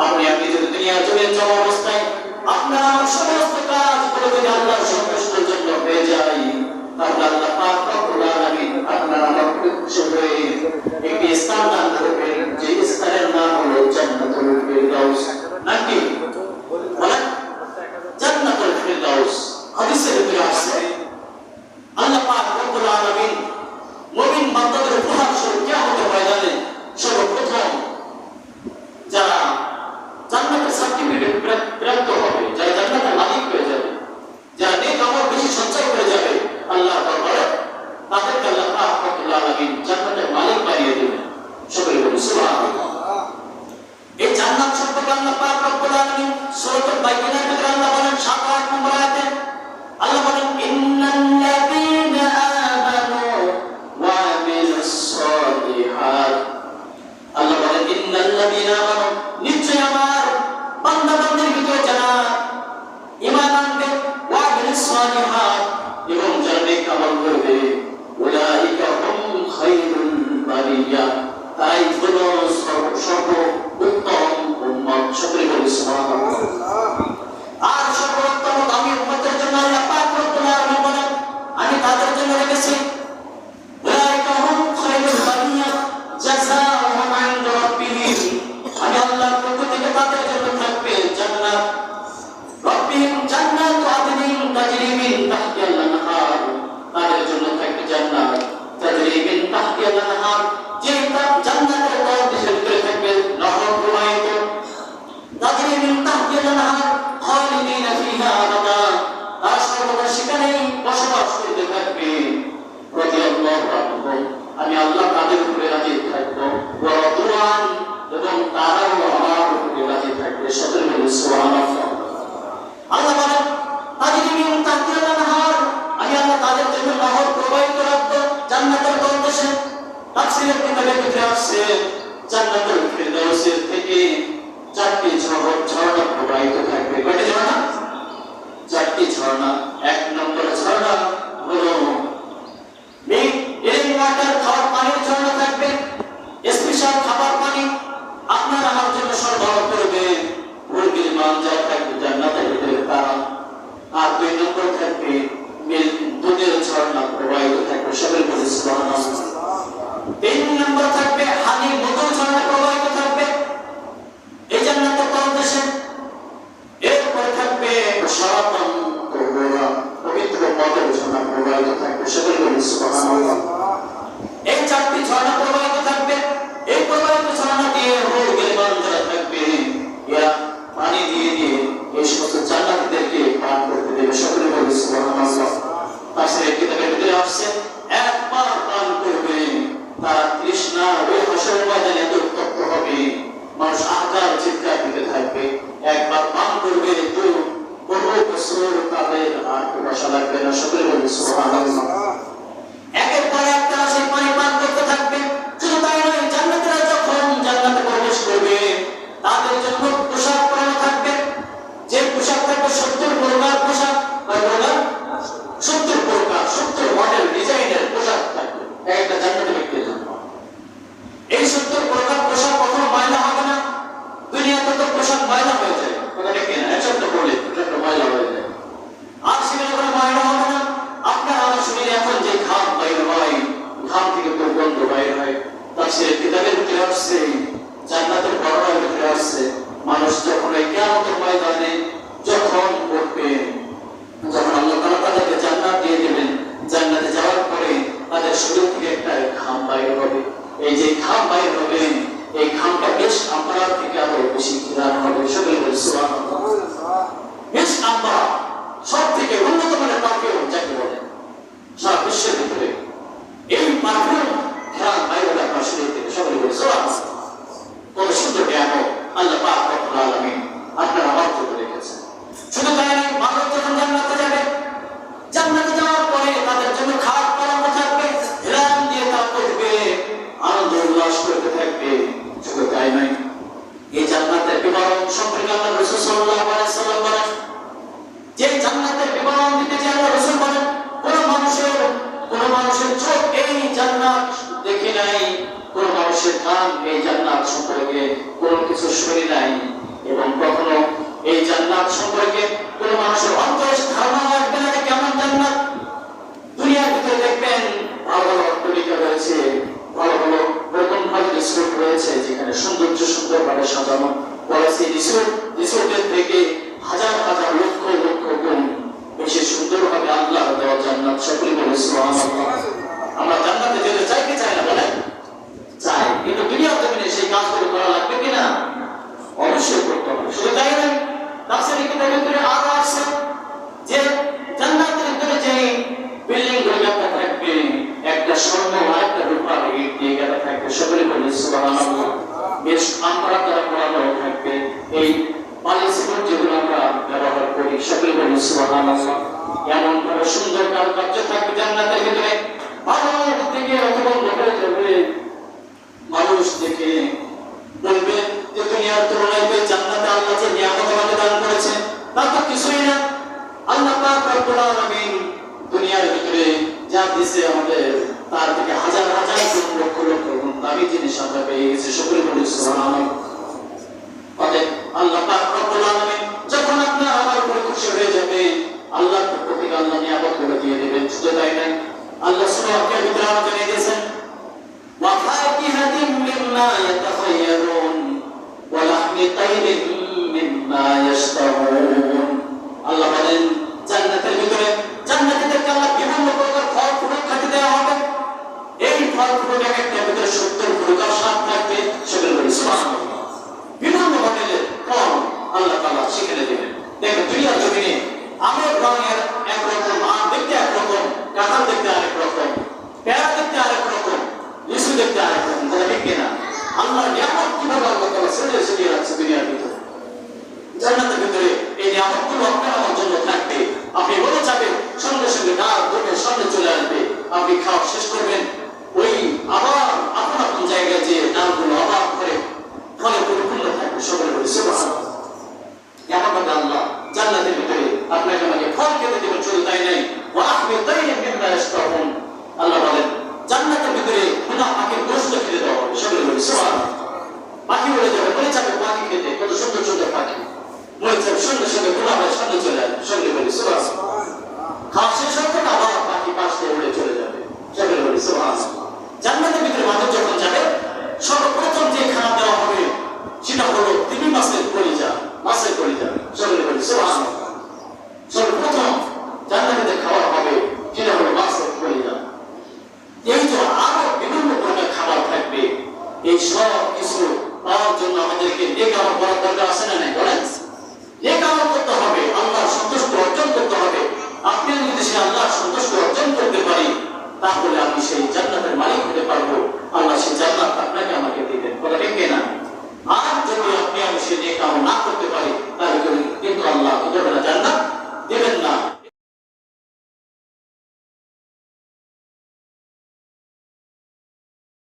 আপনি যদি দুনিয়ার জমিনে চলা অবস্থায় আপনার সমস্ত কাজগুলো যদি আল্লাহর সন্তুষ্টির জন্য হয়ে যায়, তাহলে আল্লাহ পাক রব্বুল আলামিন আপনার আমার খুশি হয়ে একটি স্থান দান করবেন, যে স্থানের নাম হলো জান্নাতুল ফিরদাউস। নাকি বলেন জান্নাতুল ফিরদাউস। হাদিসের ভিতরে আছে আল্লাহ পাক রব্বুল আলামিন মুমিন বান্দাদের উপহার স্বরূপ কিয়ামতের ময়দানে সর্বপ্রথম যারা জান্নাতের সার্টিফিকেট প্রাপ্ত হবে, যারা জান্নাতের মালিক হয়ে যাবে, যারা নেক আমল বেশি সঞ্চয় করে যাবে আল্লাহর দরবারে, তাদেরকে আল্লাহ পাক রব্বুল আলামিন জান্নাতের মালিক বানিয়ে দেবেন। সকলে বলি সুবহানাল্লাহ। এই জান্নাত সম্পর্কে আল্লাহ পাক রব্বুল আলামিন সূরাতুল বাইয়িনার ভিতরে আল্লাহ বলেন 7-8 নম্বর আয়াতে আল্লাহ বলেন ইন্নাল্লাযীনা আমানু ওয়া আমিলুস সালিহাত। আল্লাহ বলেন ইন্নাল্লাযীনা আমানু, নিশ্চয় আমার বান্দা-বান্দীর ভিতরে যারা ঈমান আনবে, ওয়া আমিলুস সালিহাত, এবং যারা নেক আমল করবে, উলাইকা হুম খায়রুল বারিয়া, তাই হলো সর্বোত্তম উম্মত। সকলে বলি সুবহানাল্লাহ। আর সর্বোত্তম দামি উম্মতের জন্য আল্লাহ পাক রব্বুল আলামিন বলেন আমি তাদের জন্য রেখেছি উলাইকা হুম খায়রুল বারিয়া জাযাউহুম ইনদা রাব্বিহিম, আমি আল্লাহর পক্ষ থেকে তাদের জন্য থাকবে জান্নাত, রাব্বিহিম জান্নাতু আদনিন তাজরি মিন তাহতিহাল আনহার, তাদের জন্য থাকবে জান্নাত তাজরি মিন তাহতিহাল আনহার, যে জান্নাতের তলদেশের ভিতরে থাকবে নহর প্রবাহিত, তাজরি মিন তাহতিহাল আনহার খালিদিনা ফিহা আবাদা, তারা সর্বদা সেখানেই বসবাস করতে থাকবে। রাদিয়াল্লাহু আনহুম, আমি আল্লাহ তাদের উপরে রাজি থাকবো, ওয়া রাদওয়ান, এবং তারাও আমার উপরে রাজি থাকবে। সকলে বলি সুবহানাল্লাহ। আল্লাহ বলেন তাজরি মিন তাহতিহাল আনহার, আমি আল্লাহ তাদের জন্য নহর প্রবাহিত রাখবো জান্নাতের তলদেশে। তাফসীরের কিতাবের ভিতরে আছে জান্নাতুল ফিরদাউসের থেকে 4টি ঝর্ণা প্রবাহিত থাকবে। কয়টি ঝর্ণা? 4টি ঝর্ণা। 1 নম্বর ঝর্ণা হলো ড্রিঙ্কিং ওয়াটার, খাওয়ার পানির ঝর্ণা থাকবে, স্পেশাল খাবার পানি আপনার আমার জন্য সরবরাহ করবে মুরগির মান যা থাকবে জান্নাতের ভিতরে তারা। আর 2 নম্বর থাকবে দুধের ঝর্ণা প্রবাহিত থাকবে। সকলে বলি সুবহানাল্লাহ। 3 নম্বর থাকবে হানি মধুর ঝর্ণা প্রবাহিত থাকবে এই জান্নাতের তলদেশে। এরপর থাকবে শারাবান তাহুরা, পবিত্র মদের ঝর্ণা প্রবাহিত থাকবে। সকলে বলি সুবহানাল্লাহ। এই 4টি ঝর্ণা প্রবাহিত থাকবে। এই প্রবাহিত ঝর্ণা দিয়ে মুরগির মান যারা থাকবে এরা পানি দিয়ে দিয়ে এই সমস্ত জান্নাতীদেরকে পান করতে দেবে। সকলে বলি সুবহানাল্লাহ। তাফসীরের কিতাবের ভিতরে আসছে একবার পান করবে তারা তৃষ্ণা ওই হাসরের ময়দানে এত উত্তপ্ত হবে, মানুষ আকার চিৎকার দিতে থাকবে। একবার পান করবে তো বহু বছর তাদের আর পিপাসা লাগবে না। সকলে বলি সুবহানাল্লাহ। একের পর এক তারা সেই পানি পান করতে থাকবে। শুধু তাই নয়, জান্নাতীরা যখন জান্নাতে প্রবেশ করবে তাদের জন্য পোশাক পরানো থাকবে, যে পোশাক থাকবে 70 প্রকার পোশাক। 70 প্রকার 70 মডেল ডিজাইনের পোশাক থাকবে একটা জান্নাতের ব্যক্তির জন্য। এই 70 প্রকার পোশাক কখনো ময়লা হবে না। দুনিয়াতে তো পোশাক ময়লা হয়ে যায়, কথাটা কি না, একটা পড়লে পোশাকটা ময়লা হয়ে যায়। আর সেখানে কোনো ময়লা হবে না। আপনার আমার শরীরে এখন যে ঘাম বাইর হয়, ঘাম থেকে দুর্গন্ধ বাইর হয়। তাফসীরের কিতাবের ভিতরে আসছে, জান্নাতের বর্ণনার ভিতরে আসছে, মানুষ যখন এই কিয়ামতের ময়দানে যখন উঠবে, যখন আল্লাহ তাআলা তাদেরকে জান্নাত দিয়ে দেবেন, জান্নাতে যাওয়ার পরে তাদের শরীর থেকে একটা ঘাম বাইর হবে। এই যে ঘাম বাইর হবে, এই ঘামটা বেশ আম্বারা থেকে আরো বেশি ঘৃণার হবে। সকলে বলি সুবহানাল্লাহ। বেশ আম্বারা সব থেকে উন্নত মানের পারফিউম যাকে বলে সারা বিশ্বের ভিতরে, এই পারফিউম ঘ্রাণ বাইর হবে আপনার শরীর থেকে। সকলে বলি সুবহানাল্লাহ। কত সুন্দর জ্ঞান আল্লাহ পাক রব্বুল আলামিন আপনার আমার জন্য রেখেছেন। শুধু তাই নয়, মানুষ যখন জান্নাতে যাবে, জান্নাতে যাওয়ার পরে তাদের জন্য খাওয়ার পরামর্শ থাকবে, ঘ্রাণ দিয়ে তা করবে, আনন্দ উল্লাস করতে থাকবে। শুধু তাই নয়, এই জান্নাতের বিবরণ সম্পর্কে আল্লাহ রাসূল সাল্লাল্লাহু আলাইহি ওয়াসাল্লাম বলেন, যে জান্নাতের বিবরণ দিতে যে আল্লাহ রাসূল বলেন, কোন মানুষের চোখ এই জান্নাত দেখে নাই, কোন মানুষের কান এই জান্নাত সম্পর্কে কোনো কিছু শুনে নাই, এবং কখনো এই জান্নাত সম্পর্কে কোনো মানুষের অন্তরে ধারণা রাখবে না কেমন জান্নাত। দুনিয়ার ভিতরে দেখবেন ভালো ভালো অট্টালিকা রয়েছে, ভালো ভালো রকম ভালো রিসোর্ট রয়েছে যেখানে সুন্দরভাবে সাজানো রয়েছে। রিসোর্টের থেকে হাজার হাজার লক্ষ লক্ষ গুণ বেশি সুন্দরভাবে আল্লাহ দেওয়া জান্নাত। সকলে বলে সুবহানাল্লাহ। আমরা জান্নাতে যেতে চাই কি চাই না বলেন? চাই, কিন্তু দুনিয়ার জমিনে সেই কাজগুলো করা লাগবে কিনা? অবশ্যই করতে হবে। শুধু তাই নয়, তাফসীরে কিতাবের ভিতরে আরো আছে যে জান্নাতের ভিতরে যে বিল্ডিং গুলো থাকবে, একটা স্বর্ণ আর একটা রূপার ইট দিয়ে গাঁথা থাকবে। সকলে বলে সুবহানাল্লাহ। বেশ আমরা তারা করানো থাকবে এই পানি সিমেন্ট যেগুলো আমরা ব্যবহার করি। সকলে বলে সুবহানাল্লাহ। এমন ভাবে সুন্দর কারুকার্য থাকবে জান্নাতের ভিতরে, মানুষ থেকে অতিবন্ধ হয়ে যাবে। মানুষ দেখে বলবে যে দুনিয়ার তুলনায় জান্নাতে আল্লাহ যে নিয়ামত আমাকে দান করেছে তা তো কিছুই না। আল্লাহ পাক রব্বুল আলামিন দুনিয়ার ভিতরে যা দিয়েছে আমাদের তার থেকে হাজার হাজার গুণ লক্ষ লক্ষ গুণ দামি জিনিস আমরা পেয়ে গেছি। সকলে বলি সুবহানাল্লাহ। অতএব আল্লাহ পাক রব্বুল আলামিন যখন আপনার আমার উপর খুশি হয়ে যাবে, আল্লাহর পক্ষ থেকে আল্লাহ নিয়ামত করে দিয়ে দেবেন। শুধু তাই নয়, আল্লাহ সূরার ভিতরে আমাদের জানিয়ে দিয়েছেন ওয়া ফাকিহাতিন মিম্মা ইয়াতাখায়্যারুন ওয়া লাহমি তাইরিন মিম্মা ইয়াশতাহুন। আল্লাহ বলেন জান্নাতের ভিতরে জান্নাতীদেরকে আল্লাহ বিভিন্ন প্রকার ফল ফুল খাইতে দেওয়া হবে। এই ফল ফুলের একটার ভিতরে 70 প্রকার স্বাদ থাকবে। সেগুলো বলি সুবহানাল্লাহ। বিভিন্ন মডেলের ফল আল্লাহ তাআলা সেখানে দেবেন। দেখবেন দুনিয়ার জমিনে আমের রঙের একরকম, আম দেখতে একরকম, কাঁঠাল দেখতে আরেক রকম, পেয়ারা দেখতে আরেক রকম, লিচু দেখতে আরেক রকম। তাহলে ঠিক কিনা? আল্লাহর নিয়ামত কিভাবে আল্লাহ তাআলা ছড়িয়ে রাখছে দুনিয়ার ভিতরে। জান্নাতের ভিতরে এই নিয়ামতগুলো আপনার আমার জন্য থাকবে। আপনি বলে যাবেন, সঙ্গে সঙ্গে ডাল ধরে সামনে চলে আসবে। আপনি খাওয়া শেষ করবেন, ওই আবার আপন আপন জায়গায় যে ডালগুলো আবার করে ফলে পরিপূর্ণ থাকবে। সকলে বলে সুবহানাল্লাহ। এমনভাবে আল্লাহ জান্নাতের ভিতরে আপনাকে আমাকে ফল খেতে দেবেন। শুধু তাই নাই, ওয়া লাহমি তাইরিন মিম্মা ইয়াশতাহুন। আল্লাহ বলেন জান্নাতের ভিতরে গুনাহ পাখির গোশত খেতে দেওয়া হবে। সকলে বলে সুবহানাল্লাহ। পাখি উড়ে যাবে, বলে যাবে পাখি খেতে, কত সুন্দর সুন্দর পাখি মনে যাবে, সঙ্গে সঙ্গে গুনাহ হয়ে সামনে চলে আসবে। সকলে বলে সুবহানাল্লাহ। খাওয়া শেষ হবে না, আবার পাখি পাশ দিয়ে উড়ে চলে যাবে। সকলে বলে সুবহানাল্লাহ। জান্নাতের ভিতরে মানুষ যখন যাবে, সর্বপ্রথম যে খানা দেওয়া হবে সেটা হলো তিমি মাছের কলিজা। সকলে বলে সুবহানাল্লাহ। সর্বপ্রথম জান্নাতে খাওয়া হবে সেটা হলো মাছের কলিজা। এই যে আরো বিভিন্ন প্রকার খাবার থাকবে, এই সব কিছু পাওয়ার জন্য আমাদেরকে নেক আমল করার দরকার আছে না নাই বলেন? নেক আমল করতে হবে, আল্লাহর সন্তুষ্টি অর্জন করতে হবে। আপনি যদি সে আল্লাহর সন্তুষ্টি অর্জন করতে পারি, তাহলে আমি সেই জান্নাতের